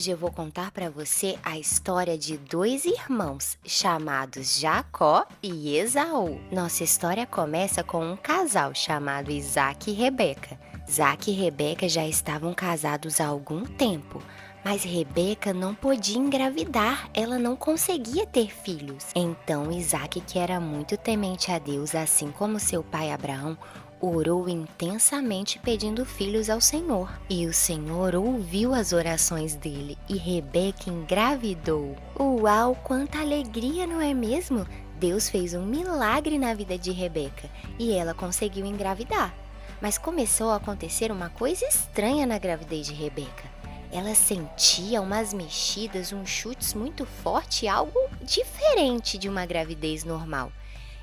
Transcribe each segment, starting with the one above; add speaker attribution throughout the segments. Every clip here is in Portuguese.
Speaker 1: Hoje eu vou contar para você a história de dois irmãos chamados Jacó e Esaú. Nossa história começa com um casal chamado Isaac e Rebeca. Isaac e Rebeca já estavam casados há algum tempo, mas Rebeca não podia engravidar, ela não conseguia ter filhos. Então Isaac, que era muito temente a Deus, assim como seu pai Abraão, orou intensamente pedindo filhos ao Senhor. E o Senhor ouviu as orações dele e Rebeca engravidou. Uau, quanta alegria, não é mesmo? Deus fez um milagre na vida de Rebeca e ela conseguiu engravidar. Mas começou a acontecer uma coisa estranha na gravidez de Rebeca. Ela sentia umas mexidas, uns chutes muito fortes, algo diferente de uma gravidez normal.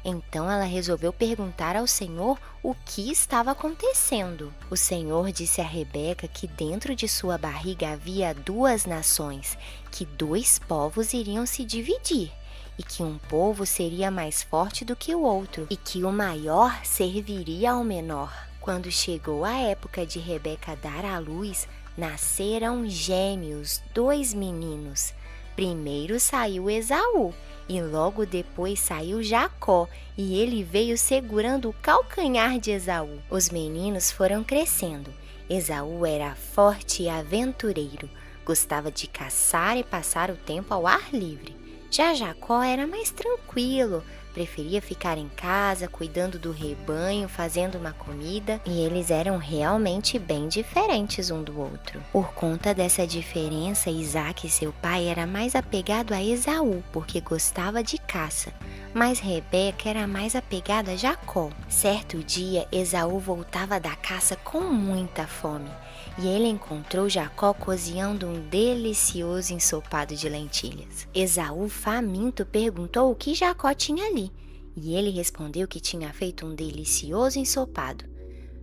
Speaker 1: Então ela resolveu perguntar ao Senhor o que estava acontecendo. O Senhor disse a Rebeca que dentro de sua barriga havia duas nações, que dois povos iriam se dividir, e que um povo seria mais forte do que o outro, e que o maior serviria ao menor. Quando chegou a época de Rebeca dar à luz, nasceram gêmeos, dois meninos. Primeiro saiu Esaú, e logo depois saiu Jacó, e ele veio segurando o calcanhar de Esaú. Os meninos foram crescendo. Esaú era forte e aventureiro, gostava de caçar e passar o tempo ao ar livre. Já Jacó era mais tranquilo, preferia ficar em casa, cuidando do rebanho, fazendo uma comida, e eles eram realmente bem diferentes um do outro. Por conta dessa diferença, Isaac, seu pai, era mais apegado a Esaú, porque gostava de caça, mas Rebeca era mais apegada a Jacó. Certo dia, Esaú voltava da caça com muita fome, e ele encontrou Jacó cozinhando um delicioso ensopado de lentilhas. Esaú, faminto, perguntou o que Jacó tinha ali, e ele respondeu que tinha feito um delicioso ensopado,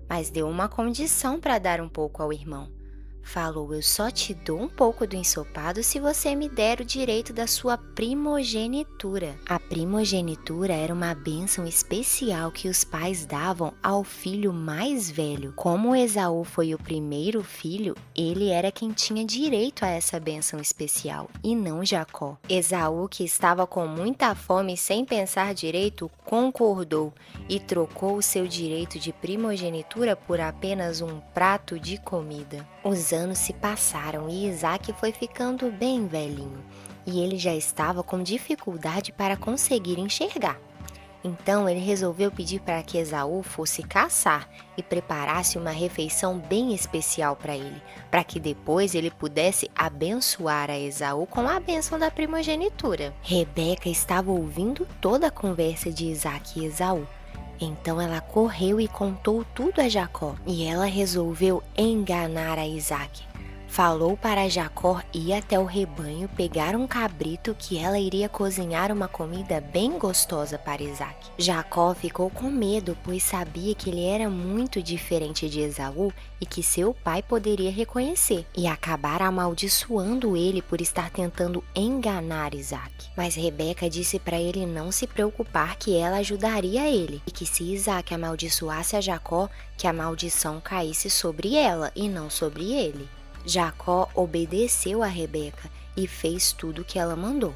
Speaker 1: mas deu uma condição para dar um pouco ao irmão. Falou: eu só te dou um pouco do ensopado se você me der o direito da sua primogenitura. A primogenitura era uma bênção especial que os pais davam ao filho mais velho. Como Esaú foi o primeiro filho, ele era quem tinha direito a essa bênção especial, e não Jacó. Esaú, que estava com muita fome e sem pensar direito, concordou e trocou o seu direito de primogenitura por apenas um prato de comida. Os anos se passaram e Isaac foi ficando bem velhinho, e ele já estava com dificuldade para conseguir enxergar. Então ele resolveu pedir para que Esaú fosse caçar e preparasse uma refeição bem especial para ele, para que depois ele pudesse abençoar a Esaú com a bênção da primogenitura. Rebeca estava ouvindo toda a conversa de Isaac e Esaú. Então ela correu e contou tudo a Jacó, e ela resolveu enganar a Isaac. Falou para Jacó ir até o rebanho pegar um cabrito que ela iria cozinhar uma comida bem gostosa para Isaac. Jacó ficou com medo, pois sabia que ele era muito diferente de Esaú e que seu pai poderia reconhecer e acabar amaldiçoando ele por estar tentando enganar Isaac. Mas Rebeca disse para ele não se preocupar, que ela ajudaria ele, e que se Isaac amaldiçoasse a Jacó, que a maldição caísse sobre ela e não sobre ele. Jacó obedeceu a Rebeca e fez tudo o que ela mandou.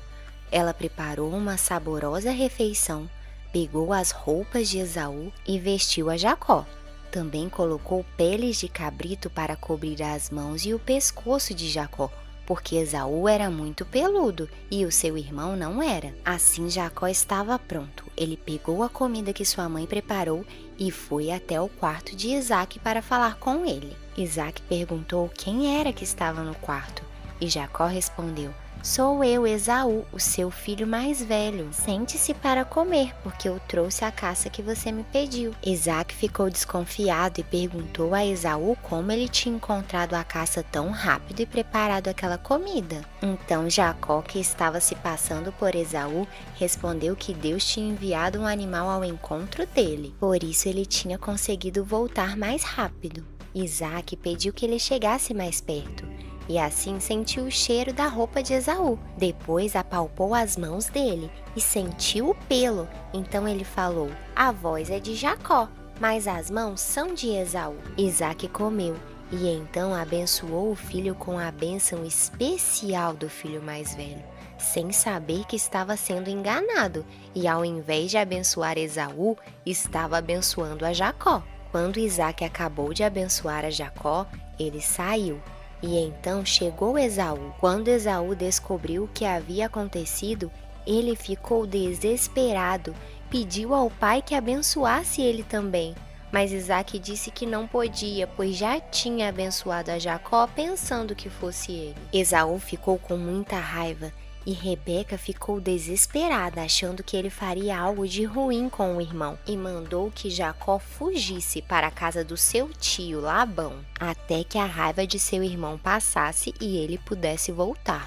Speaker 1: Ela preparou uma saborosa refeição, pegou as roupas de Esaú e vestiu a Jacó. Também colocou peles de cabrito para cobrir as mãos e o pescoço de Jacó, porque Esaú era muito peludo e o seu irmão não era. Assim Jacó estava pronto. Ele pegou a comida que sua mãe preparou e foi até o quarto de Isaac para falar com ele. Isaac perguntou quem era que estava no quarto, e Jacó respondeu: sou eu, Esaú, o seu filho mais velho. Sente-se para comer, porque eu trouxe a caça que você me pediu. Isaac ficou desconfiado e perguntou a Esaú como ele tinha encontrado a caça tão rápido e preparado aquela comida. Então Jacó, que estava se passando por Esaú, respondeu que Deus tinha enviado um animal ao encontro dele. Por isso ele tinha conseguido voltar mais rápido. Isaac pediu que ele chegasse mais perto, e assim sentiu o cheiro da roupa de Esaú. Depois apalpou as mãos dele e sentiu o pelo. Então ele falou: a voz é de Jacó, mas as mãos são de Esaú. Isaac comeu E então abençoou o filho com a bênção especial do filho mais velho, sem saber que estava sendo enganado, e ao invés de abençoar Esaú, estava abençoando a Jacó. Quando Isaque acabou de abençoar a Jacó, ele saiu. E então chegou Esaú. Quando Esaú descobriu o que havia acontecido, ele ficou desesperado, pediu ao pai que abençoasse ele também. Mas Isaque disse que não podia, pois já tinha abençoado a Jacó pensando que fosse ele. Esaú ficou com muita raiva e Rebeca ficou desesperada, achando que ele faria algo de ruim com o irmão, e mandou que Jacó fugisse para a casa do seu tio Labão, até que a raiva de seu irmão passasse e ele pudesse voltar.